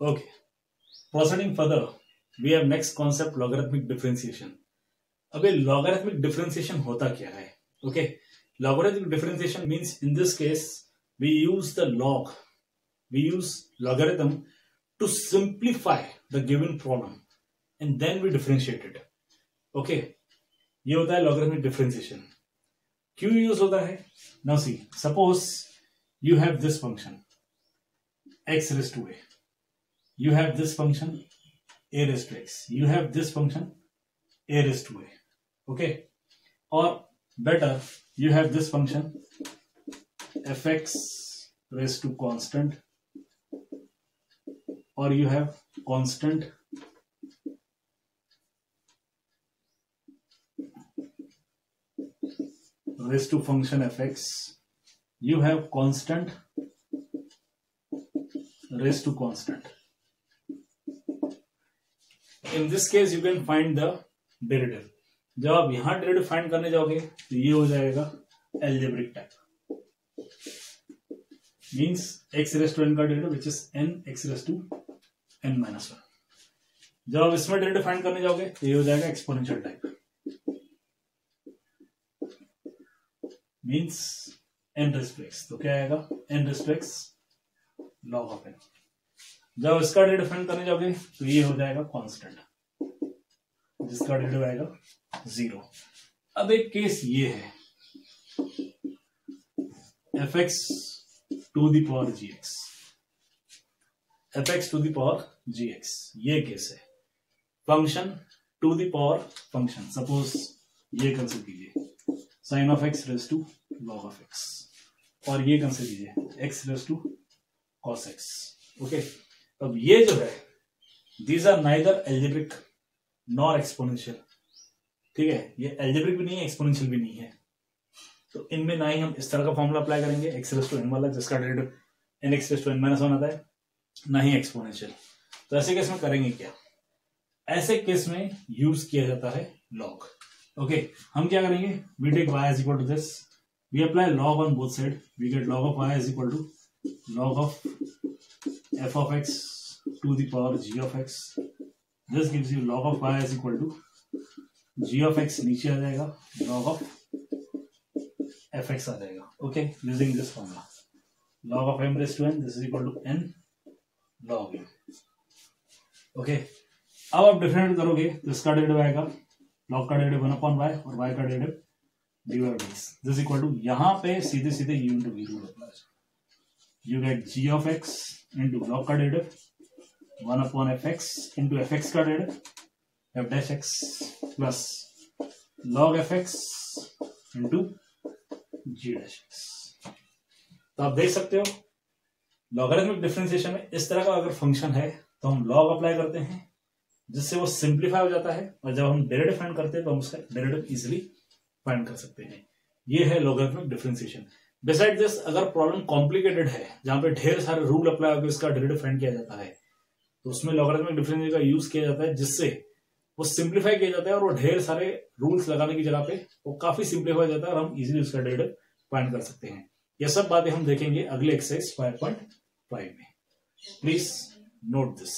Okay, proceeding further, we have next concept logarithmic differentiation. अब ये logarithmic differentiation होता क्या है? Okay, logarithmic differentiation means in this case we use the log, we use logarithm to simplify the given problem and then we differentiate it. Okay, ये होता है logarithmic differentiation. क्यों use होता है? Now see, suppose you have this function x raised to a, you have this function a raised to x, you have this function a raised to a, okay, or better you have this function fx raised to constant, or you have constant raised to function fx, you have constant raised to constant. In this case you can find the derivative. जब आप यहां derivative find करने जाओगे तो ये हो जाएगा algebraic type, means x raise to n का derivative which is n x raise to n minus 1. जब आप इसमें डेरिवेटिव फाइंड करने जाओगे तो ये हो जाएगा exponential type, means n raise to x. तो क्या आएगा? n raise to x log of n. जब इसका डेरिवेटिव फाइंड करने जाओगे तो ये हो जाएगा कांस्टेंट, जिसका डेरिवेटिव आएगा 0. अब एक केस ये है fx to the power gx, fx to the power gx, ये केस है. Function to the power function, suppose ये कंसिडर कीजिए sine of x raise to log of x, और ये कंसिडर कीजिए x raise to cos x. Okay, अब ये जो है these are neither algebraic nor exponential. ठीक है, ये एल्जेब्रिक भी नहीं है, एक्सपोनेंशियल भी नहीं है, तो इनमें ना ही हम इस तरह का फॉर्मूला अप्लाई करेंगे x रेज़ टू n वाला, जिसका derivative n x raise to n minus 1 आता है, ना ही एक्सपोनेंशियल. तो ऐसे केस में करेंगे क्या? ऐसे केस में यूज किया जाता है लॉग. ओके, हम क्या करेंगे? We take y is equal to this, we apply log on both side, we get log of y is equal to log of f of x to the power g of x. This gives you log of y is equal to g of x नीचे आ जाएगा, log of fx आ जाएगा. Okay, using this formula, log of m raised to n, this is equal to n log m. Okay, अब आप different करोगे तो इसका derivative आएगा, log का डेरिवेटिव 1 upon y और y का derivative dy by dx. This is equal to, यहाँ पे सीधे सीधे u into v rule apply. You get g of x into log का derivative 1 upon fx into fx का derivative f dash x plus log fx into g dash x. तो आप देख सकते हो लॉगरिथमिक डिफरेंशिएशन में इस तरह का अगर फंक्शन है तो हम लॉग अप्लाई करते हैं, जिससे वो सिंप्लीफाई हो जाता है, और जब हम डेरिवेटिव फाइंड करते हैं तो हम उसका डेरिवेटिव इजीली फाइंड कर सकते हैं. ये है लॉगरिथमिक डिफरेंशिएशन. बिसाइड दिस, अगर प्रॉब्लम कॉम्प्लिकेटेड है जहां पे ढेर सारे रूल अप्लाई होकर इसका डेरिवेटिव फाइंड किया जाता है, तो उसमें लॉगरिथमिक डिफरेंशिएशन का यूज किया जाता है, जिससे वो सिंप्लीफाई किया जाता है और वो ढेर सारे रूल्स लगाने की जगह पे वो काफी सिंप्लीफाई हो जाता है और हम इजीली उसका डेरिवेटिव फाइंड कर सकते हैं. ये सब बातें हम देखेंगे अगले एक्सरसाइज 5.5 में. Please note this.